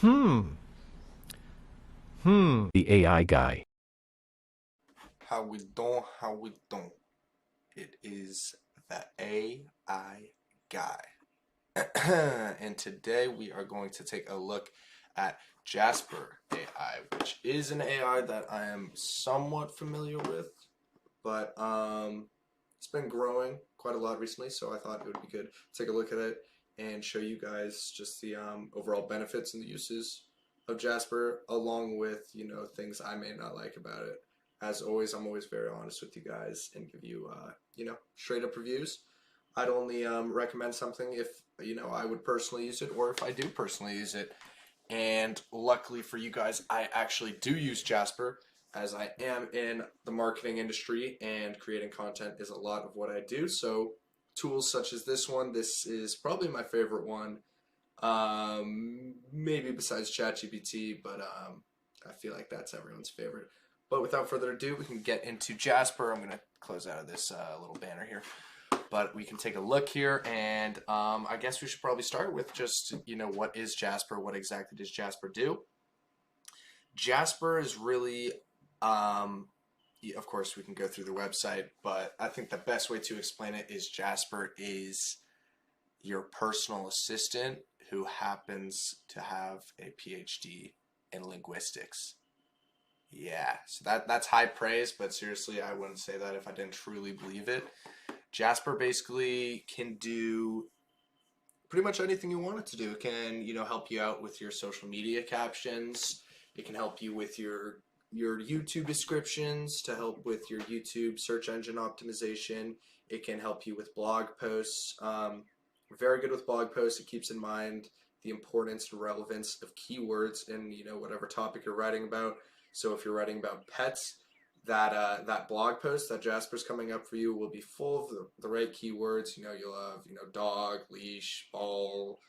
The AI guy. How we doing? It is the AI guy. And today we are going to take a look at Jasper AI, which is an AI that I am somewhat familiar with, but it's been growing quite a lot recently, so I thought it would be good to take a look at it and show you guys just the overall benefits and the uses of Jasper, along with, things I may not like about it. As always, I'm always very honest with you guys and give you, straight up reviews. I'd only recommend something if, I would personally use it or if I do personally use it. And luckily for you guys, I actually do use Jasper, as I am in the marketing industry and creating content is a lot of what I do. So tools such as this is probably my favorite one. Maybe besides ChatGPT, but I feel like that's everyone's favorite. But without further ado, we can get into Jasper. I'm going to close out of this little banner here. But we can take a look here, and I guess we should probably start with just, what is Jasper? What exactly does Jasper do? Jasper is really, of course, we can go through the website, but I think the best way to explain it is Jasper is your personal assistant who happens to have a PhD in linguistics. Yeah, so that's high praise, but seriously, I wouldn't say that if I didn't truly believe it. Jasper basically can do pretty much anything you want it to do. It can, help you out with your social media captions. It can help you with your YouTube descriptions, to help with your YouTube search engine optimization. It can help you with blog posts. Very good with blog posts. It keeps in mind the importance and relevance of keywords in, whatever topic you're writing about. So if you're writing about pets, that blog post that Jasper's coming up for you will be full of the right keywords. You'll have, dog, leash, ball,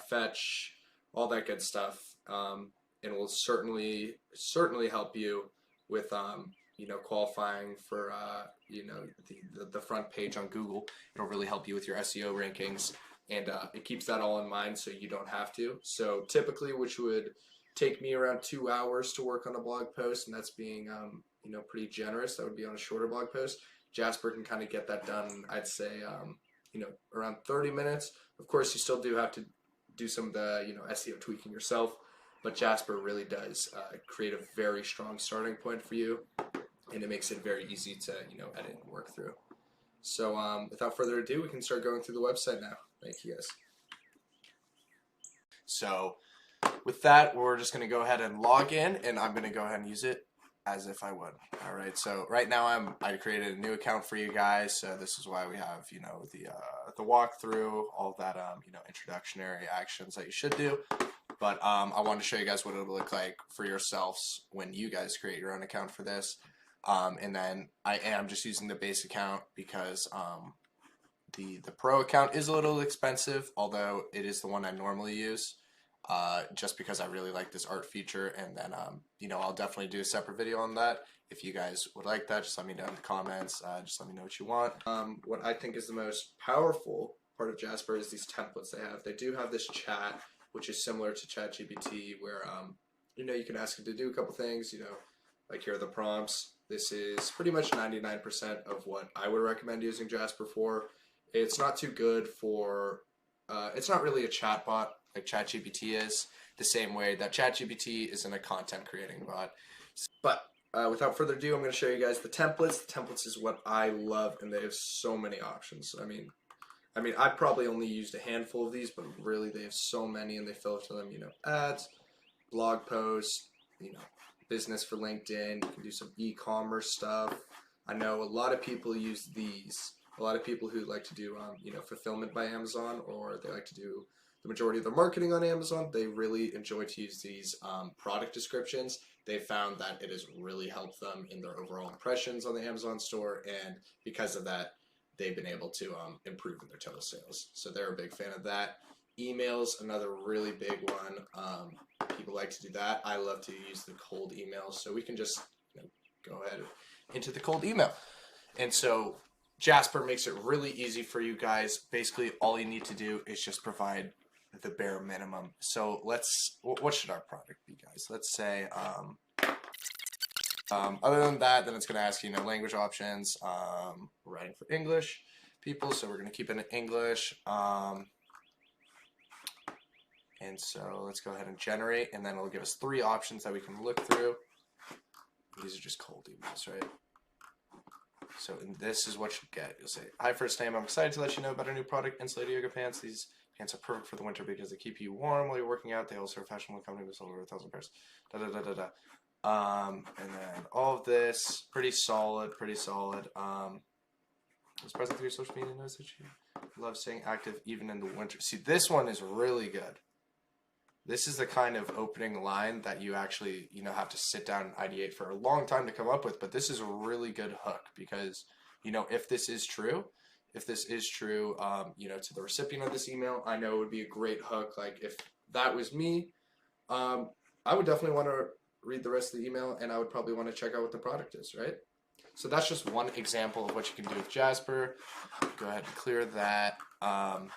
fetch, all that good stuff. And will certainly help you with, qualifying for, the front page on Google. It'll really help you with your SEO rankings. And it keeps that all in mind so you don't have to. So typically, which would take me around 2 hours to work on a blog post, and that's being, pretty generous. That would be on a shorter blog post. Jasper can kind of get that done, I'd say, around 30 minutes. Of course, you still do have to do some of the, SEO tweaking yourself, but Jasper really does create a very strong starting point for you, and it makes it very easy to, edit and work through. So without further ado, we can start going through the website now. Thank you, guys. So with that, we're just going to go ahead and log in, and I'm going to go ahead and use it as if I would. All right, so right now I created a new account for you guys, so this is why we have, the walkthrough, all that, introductory actions that you should do. But I want to show you guys what it'll look like for yourselves when you guys create your own account for this. And then I am just using the base account because the pro account is a little expensive, although it is the one I normally use. Just because I really like this art feature, and then I'll definitely do a separate video on that. If you guys would like that, just let me know in the comments. Just let me know what you want. What I think is the most powerful part of Jasper is these templates they have. They do have this chat, which is similar to ChatGPT, where you can ask it to do a couple things. Like here are the prompts. This is pretty much 99% of what I would recommend using Jasper for. It's not too good for. It's not really a chatbot like ChatGPT is, the same way that ChatGPT isn't a content creating bot. But without further ado, I'm going to show you guys the templates. The templates is what I love, and they have so many options. I mean, I probably only used a handful of these, but really they have so many, and they filter them, ads, blog posts, business for LinkedIn. You can do some e-commerce stuff. I know a lot of people use these. A lot of people who like to do, fulfillment by Amazon, or they like to do the majority of their marketing on Amazon, they really enjoy to use these product descriptions. They found that it has really helped them in their overall impressions on the Amazon store, and because of that, they've been able to improve in their total sales. So they're a big fan of that. Emails, another really big one. People like to do that. I love to use the cold emails, so we can just go ahead into the cold email. And so Jasper makes it really easy for you guys. Basically, all you need to do is just provide the bare minimum. So what should our product be, guys? Let's say, other than that, then it's going to ask you, language options. We're writing for English people, so we're going to keep it in English. And so let's go ahead and generate, and then it'll give us 3 options that we can look through. These are just cold emails, right? So this is what you get. You'll say, hi, first name, I'm excited to let you know about our new product, insulated yoga pants. These pants are perfect for the winter because they keep you warm while you're working out. They also are a fashionable company with sold over 1,000 pairs. And then all of this, pretty solid, pretty solid. Was present through your social media notes that you love staying active even in the winter. See, this one is really good. This is the kind of opening line that you actually, have to sit down and ideate for a long time to come up with. But this is a really good hook because, if this is true, to the recipient of this email, I know it would be a great hook. Like if that was me, I would definitely want to read the rest of the email, and I would probably want to check out what the product is, right? So that's just one example of what you can do with Jasper. Go ahead and clear that. Go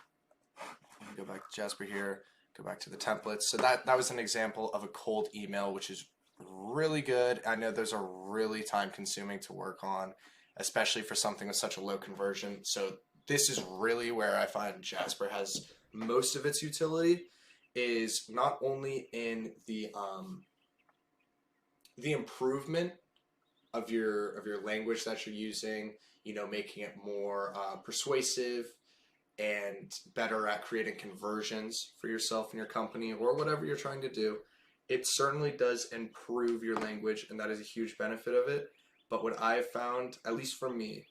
back to Jasper here. Go back to the templates. So that was an example of a cold email, which is really good. I know those are really time consuming to work on, especially for something with such a low conversion. So this is really where I find Jasper has most of its utility, is not only in the improvement of your language that you're using, making it more persuasive and better at creating conversions for yourself and your company or whatever you're trying to do. It certainly does improve your language, and that is a huge benefit of it. But what I've found, at least for me,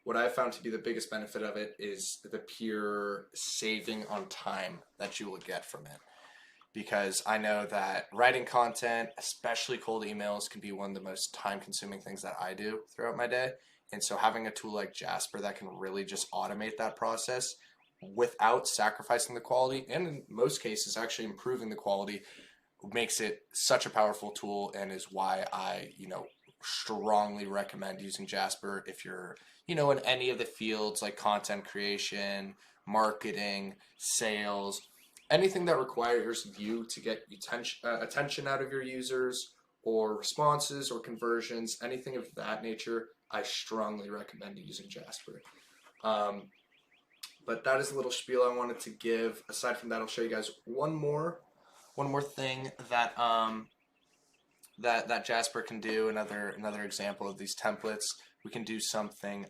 what I've found to be the biggest benefit of it is the pure saving on time that you will get from it. Because I know that writing content, especially cold emails, can be one of the most time-consuming things that I do throughout my day. And so having a tool like Jasper that can really just automate that process without sacrificing the quality, and in most cases actually improving the quality, makes it such a powerful tool, and is why I, strongly recommend using Jasper if you're, in any of the fields like content creation, marketing, sales, anything that requires you to get attention out of your users, or responses or conversions, anything of that nature, I strongly recommend using Jasper. But that is a little spiel I wanted to give. Aside from that, I'll show you guys one more thing that that Jasper can do. Another example of these templates. We can do something.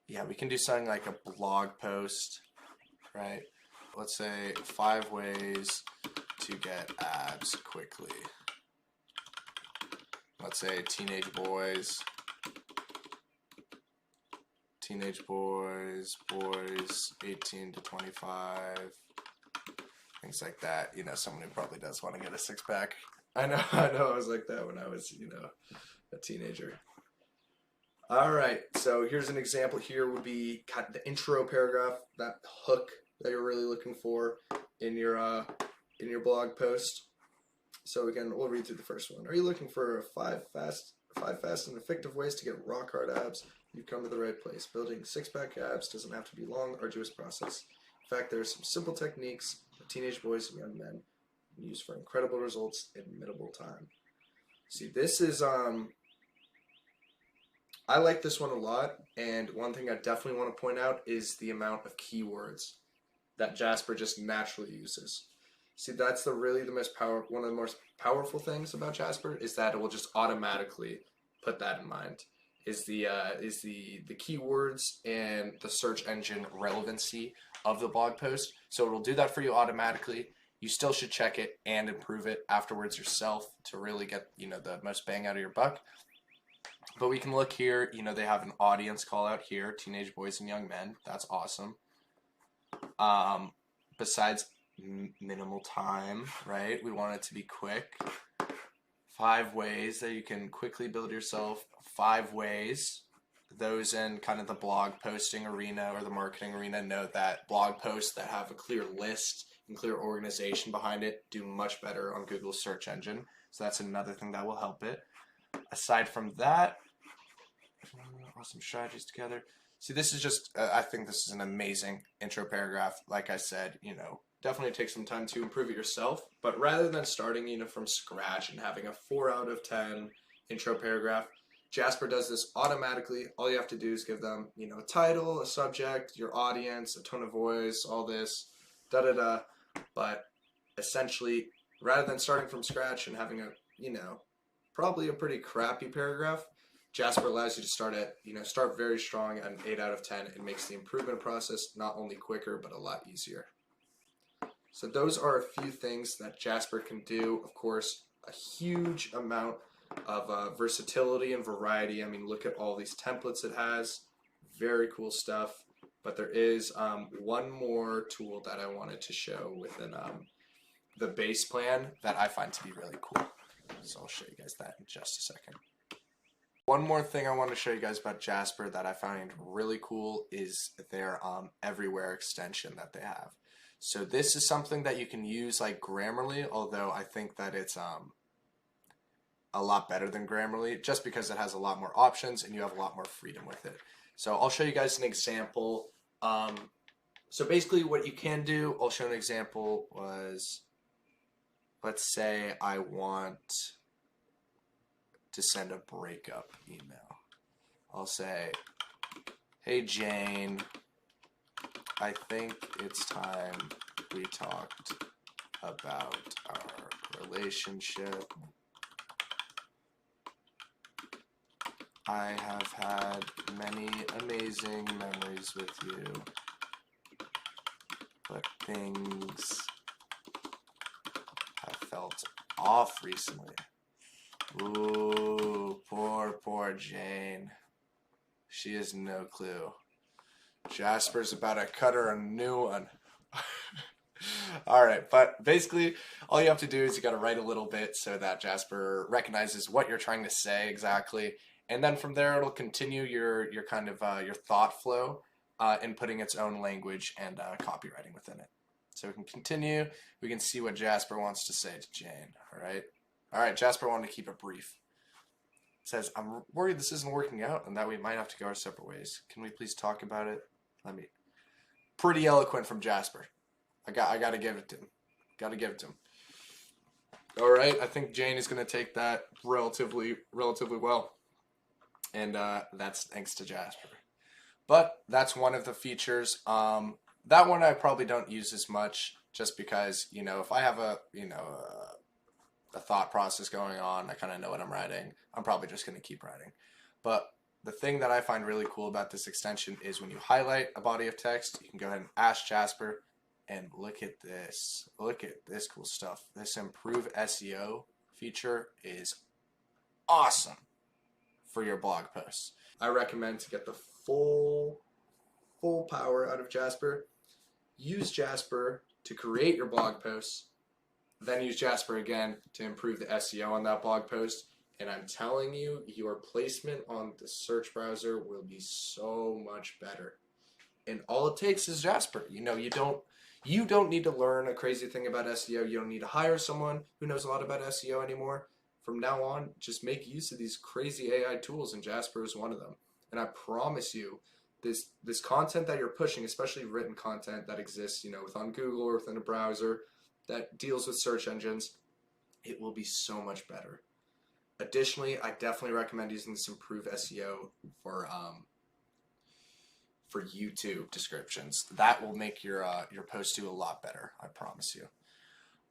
We can do something like a blog post, right? Let's say 5 ways to get abs quickly. Let's say teenage boys, boys 18 to 25, things like that. Someone who probably does want to get a 6-pack. I know I was like that when I was, a teenager. All right, so here's an example. Here would be kind of the intro paragraph, that hook that you're really looking for in your blog post. So again, we'll read through the first one. Are you looking for 5 fast and effective ways to get rock hard abs? You've come to the right place. Building 6-pack abs doesn't have to be a long, arduous process. In fact, there are some simple techniques that teenage boys and young men can use for incredible results in minimal time. See, this is I like this one a lot, and one thing I definitely want to point out is the amount of keywords that Jasper just naturally uses. See, that's one of the most powerful things about Jasper, is that it will just automatically put that in mind. Is the keywords and the search engine relevancy of the blog post. So it will do that for you automatically. You still should check it and improve it afterwards yourself to really get the most bang out of your buck. But we can look here. They have an audience call out here: teenage boys and young men. That's awesome. Besides minimal time, right? We want it to be quick. 5 ways that you can quickly build yourself. 5 ways. Those in kind of the blog posting arena or the marketing arena know that blog posts that have a clear list and clear organization behind it do much better on Google's search engine. So that's another thing that will help it. Aside from that, awesome strategies together. See, this is just, I think this is an amazing intro paragraph. Like I said, definitely take some time to improve it yourself. But rather than starting, from scratch and having a 4 out of 10 intro paragraph, Jasper does this automatically. All you have to do is give them, a title, a subject, your audience, a tone of voice, all this, da-da-da. But essentially, rather than starting from scratch and having a, probably a pretty crappy paragraph, Jasper allows you to start very strong at an 8 out of 10. It makes the improvement process not only quicker, but a lot easier. So those are a few things that Jasper can do. Of course, a huge amount of versatility and variety. I mean, look at all these templates it has. Very cool stuff. But there is one more tool that I wanted to show within the base plan that I find to be really cool. So I'll show you guys that in just a second. One more thing I want to show you guys about Jasper that I find really cool is their everywhere extension that they have. So this is something that you can use like Grammarly, although I think that it's a lot better than Grammarly just because it has a lot more options and you have a lot more freedom with it. So I'll show you guys an example. So basically what you can do, I'll show an example was, let's say I want to send a breakup email. I'll say, hey Jane, I think it's time we talked about our relationship. I have had many amazing memories with you, but things have felt off recently. Ooh, poor Jane. She has no clue. Jasper's about to cut her a new one. Alright, but basically all you have to do is you got to write a little bit so that Jasper recognizes what you're trying to say exactly, and then from there it'll continue your kind of your thought flow in putting its own language and copywriting within it. So we can continue. We can see what Jasper wants to say to Jane. Alright, Jasper wanted to keep it brief. It says, I'm worried this isn't working out and that we might have to go our separate ways. Can we please talk about it? Pretty eloquent from Jasper. I got to give it to him. All right, I think Jane is going to take that relatively well, and that's thanks to Jasper. But that's one of the features. That one I probably don't use as much, just because if I have a thought process going on, I kind of know what I'm writing. I'm probably just going to keep writing. But the thing that I find really cool about this extension is when you highlight a body of text, you can go ahead and ask Jasper, and look at this. Look at this cool stuff. This improve SEO feature is awesome for your blog posts. I recommend to get the full power out of Jasper. Use Jasper to create your blog posts, then use Jasper again to improve the SEO on that blog post. And I'm telling you, your placement on the search browser will be so much better. And all it takes is Jasper. You don't need to learn a crazy thing about SEO. You don't need to hire someone who knows a lot about SEO anymore. From now on, just make use of these crazy AI tools, and Jasper is one of them. And I promise you, this content that you're pushing, especially written content that exists, within Google or within a browser that deals with search engines, it will be so much better. Additionally, I definitely recommend using this improved SEO for YouTube descriptions. That will make your post do a lot better, I promise you.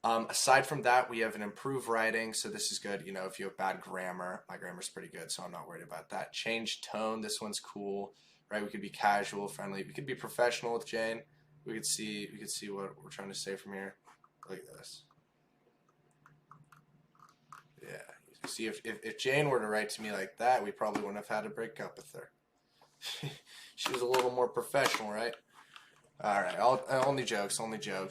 Aside from that, we have an improved writing, so this is good. If you have bad grammar, my grammar's pretty good, so I'm not worried about that. Change tone, this one's cool, right? We could be casual, friendly. We could be professional with Jane. We could see what we're trying to say from here. Look at this. Yeah. See, if Jane were to write to me like that, we probably wouldn't have had to break up with her. She was a little more professional, right? All right, only jokes,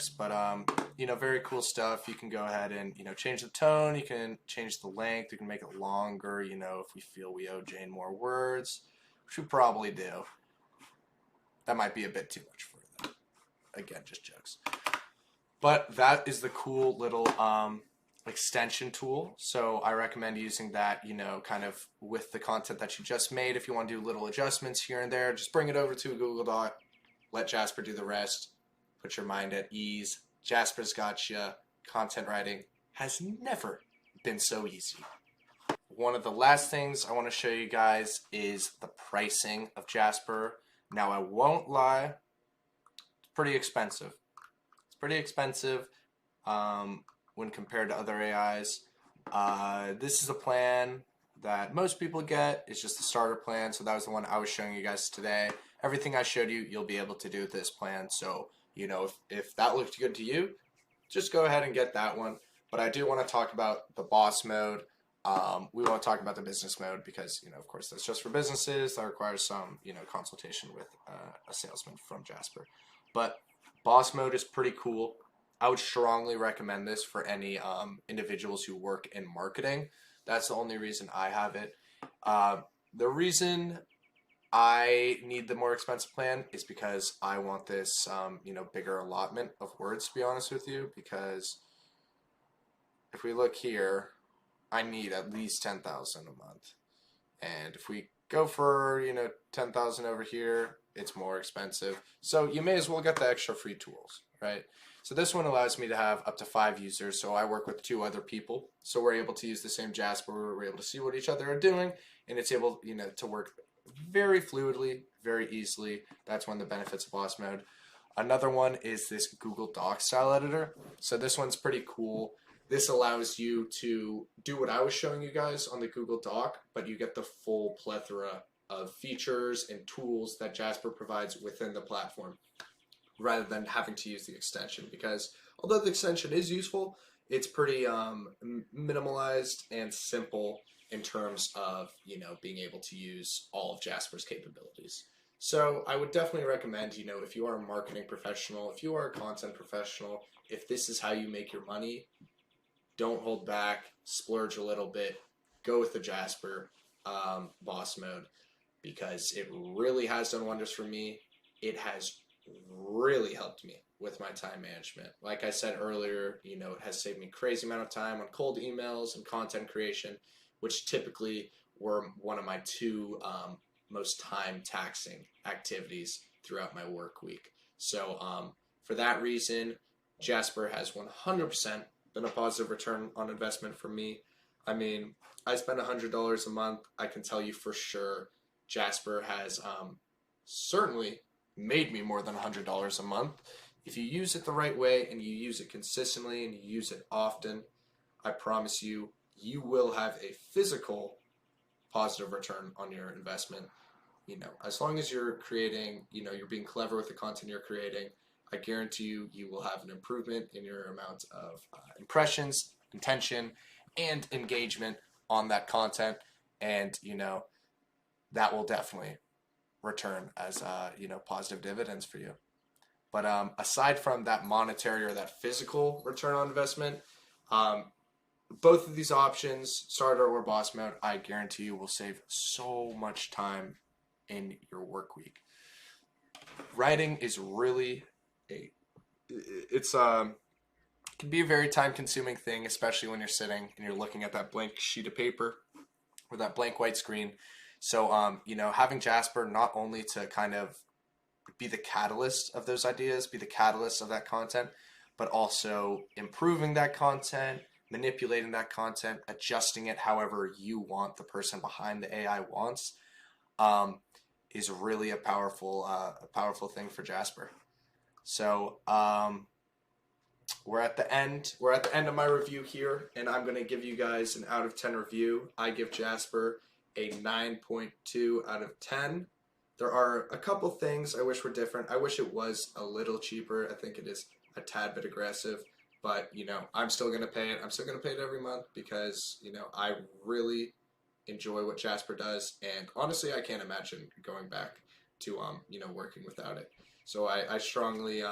but very cool stuff. You can go ahead and change the tone. You can change the length. You can make it longer. If we feel we owe Jane more words, which we probably do. That might be a bit too much for them. Again, just jokes. But that is the cool little extension tool. So I recommend using that, kind of with the content that you just made. If you want to do little adjustments here and there, just bring it over to a Google Doc, let Jasper do the rest, put your mind at ease. Jasper's got you. Content writing has never been so easy. One of the last things I want to show you guys is the pricing of Jasper. Now, I won't lie, it's pretty expensive. It's pretty expensive when compared to other AIs. This is a plan that most people get. It's just the starter plan, so that was the one I was showing you guys today. Everything I showed you, you'll be able to do with this plan. So, if that looked good to you, just go ahead and get that one. But I do want to talk about the boss mode. We want to talk about the business mode because, of course, that's just for businesses. That requires some, consultation with a salesman from Jasper. But boss mode is pretty cool. I would strongly recommend this for any individuals who work in marketing. That's the only reason I have it. The reason I need the more expensive plan is because I want this, bigger allotment of words, to be honest with you, because if we look here, I need at least 10,000 a month. And if we go for, 10,000 over here, it's more expensive. So you may as well get the extra free tools, right? So this one allows me to have up to 5 users. So I work with 2 other people. So we're able to use the same Jasper. We're able to see what each other are doing. And it's able, to work very fluidly, very easily. That's one of the benefits of boss mode. Another one is this Google Docs style editor. So this one's pretty cool. This allows you to do what I was showing you guys on the Google Doc, but you get the full plethora of features and tools that Jasper provides within the platform, rather than having to use the extension. Because although the extension is useful, it's pretty minimalized and simple in terms of, being able to use all of Jasper's capabilities. So I would definitely recommend, if you are a marketing professional, if you are a content professional, if this is how you make your money, don't hold back, splurge a little bit, go with the Jasper boss mode, because it really has done wonders for me. It has really helped me with my time management. Like I said earlier, it has saved me crazy amount of time on cold emails and content creation, which typically were one of my 2 most time taxing activities throughout my work week. So for that reason, Jasper has 100% been a positive return on investment for me. I mean, I spend $100 a month. I can tell you for sure Jasper has certainly made me more than $100 a month. If you use it the right way and you use it consistently and you use it often, I promise you, you will have a physical positive return on your investment. As long as you're creating, you're being clever with the content you're creating, I guarantee you, you will have an improvement in your amount of impressions, intention, and engagement on that content. And, that will definitely return as, positive dividends for you. But aside from that monetary or that physical return on investment, both of these options, starter or boss mode, I guarantee you will save so much time in your work week. Writing is really it can be a very time consuming thing, especially when you're sitting and you're looking at that blank sheet of paper or that blank white screen. So having Jasper not only to kind of be the catalyst of those ideas, be the catalyst of that content, but also improving that content, manipulating that content, adjusting it however you want the person behind the AI wants, is really a powerful thing for Jasper. So we're at the end of my review here, and I'm going to give you guys an out of 10 review. I give Jasper a 9.2 out of 10. There are a couple things I wish were different. I wish it was a little cheaper. I think it is a tad bit aggressive, but I'm still going to pay it. I'm still going to pay it every month because I really enjoy what Jasper does, and honestly I can't imagine going back to working without it. So I strongly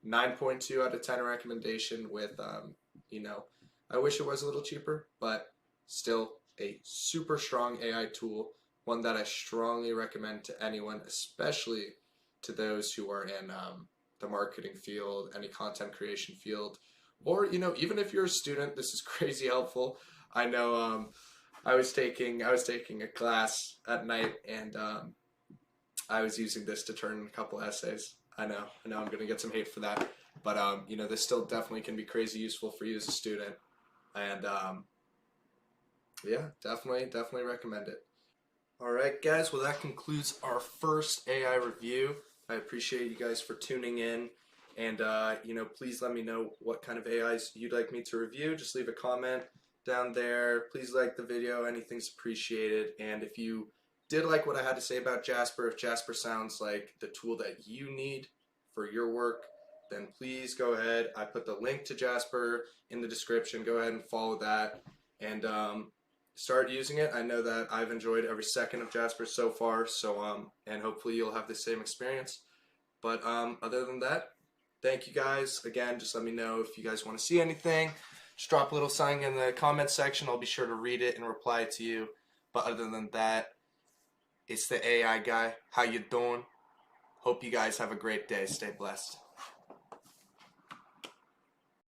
9.2 out of 10 recommendation with I wish it was a little cheaper, but still a super strong AI tool, one that I strongly recommend to anyone, especially to those who are in the marketing field, any content creation field, Or, you know, even if you're a student, this is crazy helpful. I know I was taking a class at night, and I was using this to turn in a couple essays. I know I'm gonna get some hate for that, but you know, this still definitely can be crazy useful for you as a student, and yeah, definitely recommend it. All right, guys. Well, that concludes our first AI review. I appreciate you guys for tuning in, and you know, please let me know what kind of AIs you'd like me to review. Just leave a comment down there. Please like the video. Anything's appreciated. And if you did like what I had to say about Jasper, if Jasper sounds like the tool that you need for your work, then please go ahead. I put the link to Jasper in the description. Go ahead and follow that, and start using it. I know that I've enjoyed every second of Jasper so far, so and hopefully you'll have the same experience. But other than that, thank you guys again. Just let me know if you guys want to see anything. Just drop a little something in the comment section. I'll be sure to read it and reply to you. But other than that, it's the AI guy. How you doing? Hope you guys have a great day. Stay blessed.